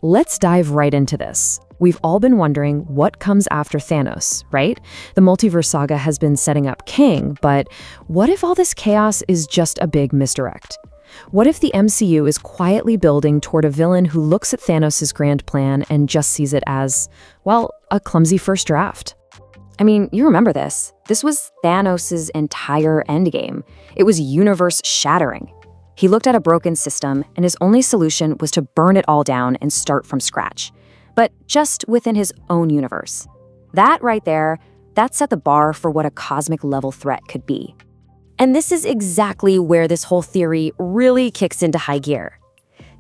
let's dive right into this. We've all been wondering what comes after Thanos, right? The multiverse saga has been setting up Kang, but what if all this chaos is just a big misdirect? What if the MCU is quietly building toward a villain who looks at Thanos' grand plan and just sees it as, well, a clumsy first draft? I mean, you remember this. This was Thanos' entire endgame. It was universe-shattering. He looked at a broken system, and his only solution was to burn it all down and start from scratch. But just within his own universe. That right there, that set the bar for what a cosmic-level threat could be. And this is exactly where this whole theory really kicks into high gear.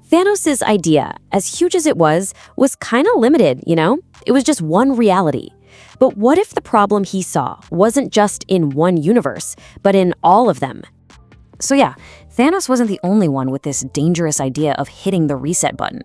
Thanos' idea, as huge as it was kind of limited, you know? It was just one reality. But what if the problem he saw wasn't just in one universe, but in all of them? So yeah, Thanos wasn't the only one with this dangerous idea of hitting the reset button.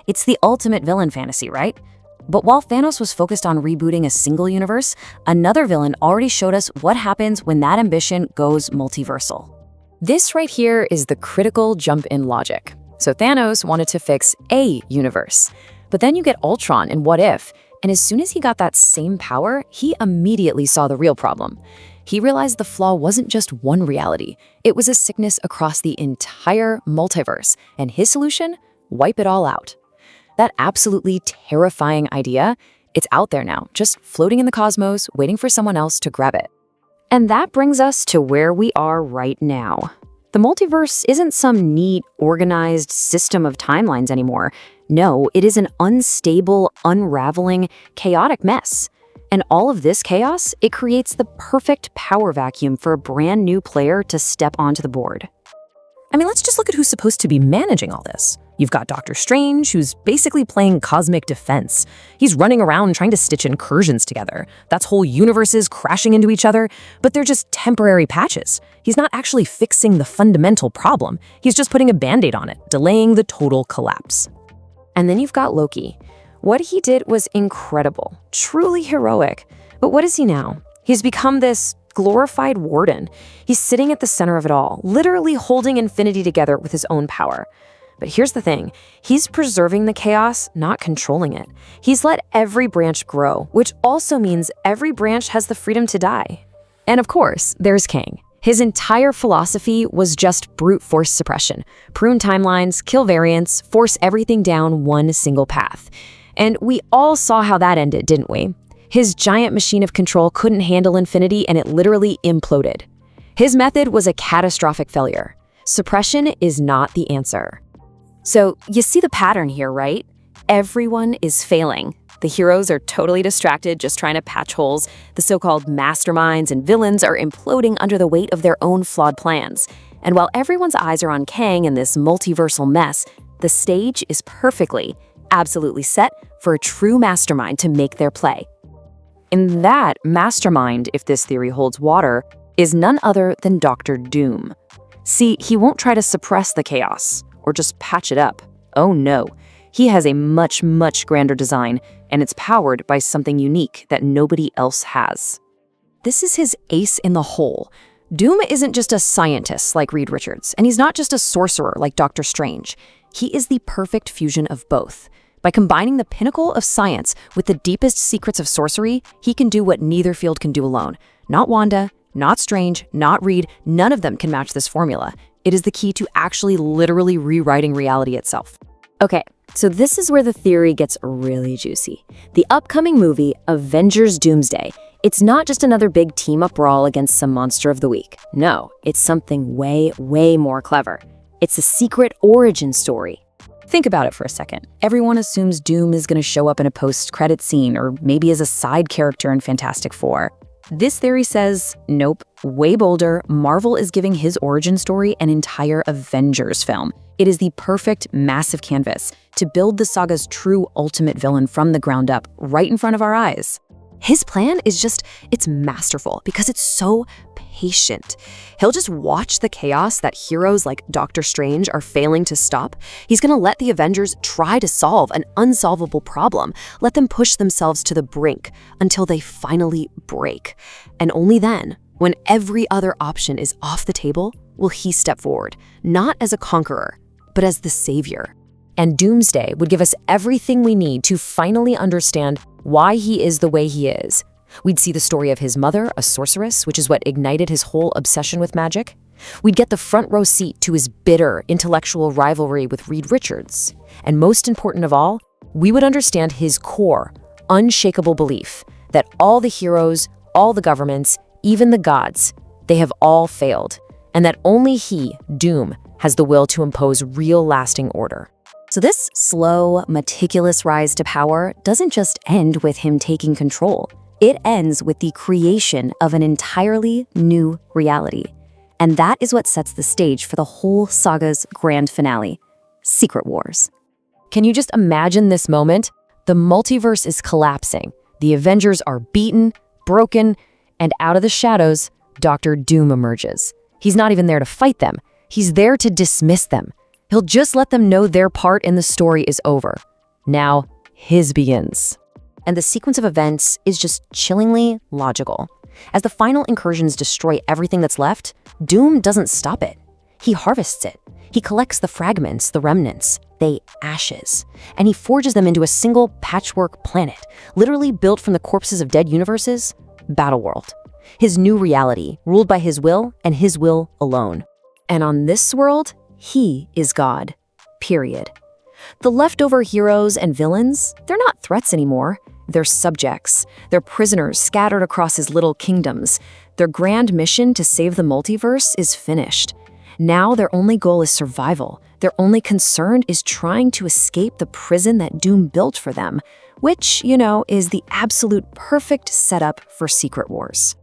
It's the ultimate villain fantasy, right? But while Thanos was focused on rebooting a single universe, another villain already showed us what happens when that ambition goes multiversal. This right here is the critical jump in logic. So Thanos wanted to fix a universe. But then you get Ultron in What If, and as soon as he got that same power, he immediately saw the real problem. He realized the flaw wasn't just one reality. It was a sickness across the entire multiverse, and his solution? Wipe it all out. That absolutely terrifying idea, it's out there now, just floating in the cosmos, waiting for someone else to grab it. And that brings us to where we are right now. The multiverse isn't some neat, organized system of timelines anymore. No, it is an unstable, unraveling, chaotic mess. And all of this chaos, it creates the perfect power vacuum for a brand new player to step onto the board. I mean, let's just look at who's supposed to be managing all this. You've got Doctor Strange, who's basically playing cosmic defense. He's running around trying to stitch incursions together. That's whole universes crashing into each other, but they're just temporary patches. He's not actually fixing the fundamental problem. He's just putting a Band-Aid on it, delaying the total collapse. And then you've got Loki. What he did was incredible, truly heroic. But what is he now? He's become this glorified warden. He's sitting at the center of it all, literally holding infinity together with his own power. But here's the thing, he's preserving the chaos, not controlling it. He's let every branch grow, which also means every branch has the freedom to die. And of course, there's Kang. His entire philosophy was just brute force suppression. Prune timelines, kill variants, force everything down one single path. And we all saw how that ended, didn't we? His giant machine of control couldn't handle infinity and it literally imploded. His method was a catastrophic failure. Suppression is not the answer. So you see the pattern here, right? Everyone is failing. The heroes are totally distracted, just trying to patch holes. The so-called masterminds and villains are imploding under the weight of their own flawed plans. And while everyone's eyes are on Kang and this multiversal mess, the stage is perfectly, absolutely set for a true mastermind to make their play. And that mastermind, if this theory holds water, is none other than Dr. Doom. See, he won't try to suppress the chaos or just patch it up. Oh no, he has a much, much grander design, and it's powered by something unique that nobody else has. This is his ace in the hole. Doom isn't just a scientist like Reed Richards, and he's not just a sorcerer like Doctor Strange. He is the perfect fusion of both. By combining the pinnacle of science with the deepest secrets of sorcery, he can do what neither field can do alone. Not Wanda, not Strange, not Reed, none of them can match this formula. It is the key to actually literally rewriting reality itself. Okay, so this is where the theory gets really juicy. The upcoming movie, Avengers Doomsday, it's not just another big team-up brawl against some monster of the week. No, it's something way, way more clever. It's a secret origin story. Think about it for a second. Everyone assumes Doom is going to show up in a post-credit scene or maybe as a side character in Fantastic Four. This theory says, nope, way bolder, Marvel is giving his origin story an entire Avengers film. It is the perfect, massive canvas to build the saga's true ultimate villain from the ground up, right in front of our eyes. His plan is it's masterful because it's so patient. He'll just watch the chaos that heroes like Doctor Strange are failing to stop. He's gonna let the Avengers try to solve an unsolvable problem, let them push themselves to the brink until they finally break. And only then, when every other option is off the table, will he step forward, not as a conqueror, but as the savior. And Doomsday would give us everything we need to finally understand why he is the way he is. We'd see the story of his mother, a sorceress, which is what ignited his whole obsession with magic. We'd get the front row seat to his bitter intellectual rivalry with Reed Richards. And most important of all, we would understand his core, unshakable belief that all the heroes, all the governments, even the gods, they have all failed, and that only he, Doom, has the will to impose real lasting order. So this slow, meticulous rise to power doesn't just end with him taking control. It ends with the creation of an entirely new reality. And that is what sets the stage for the whole saga's grand finale, Secret Wars. Can you just imagine this moment? The multiverse is collapsing. The Avengers are beaten, broken, and out of the shadows, Dr. Doom emerges. He's not even there to fight them. He's there to dismiss them. He'll just let them know their part in the story is over. Now, his begins. And the sequence of events is just chillingly logical. As the final incursions destroy everything that's left, Doom doesn't stop it. He harvests it. He collects the fragments, the remnants, they ashes, and he forges them into a single patchwork planet, literally built from the corpses of dead universes, Battleworld. His new reality, ruled by his will and his will alone. And on this world, he is God. Period. The leftover heroes and villains, they're not threats anymore. They're subjects. They're prisoners scattered across his little kingdoms. Their grand mission to save the multiverse is finished. Now their only goal is survival. Their only concern is trying to escape the prison that Doom built for them, which, is the absolute perfect setup for Secret Wars.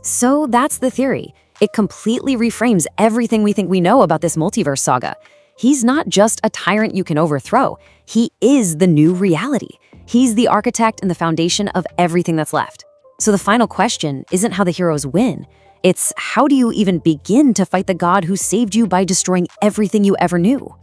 So that's the theory. It completely reframes everything we think we know about this multiverse saga. He's not just a tyrant you can overthrow. He is the new reality. He's the architect and the foundation of everything that's left. So the final question isn't how the heroes win. It's how do you even begin to fight the god who saved you by destroying everything you ever knew?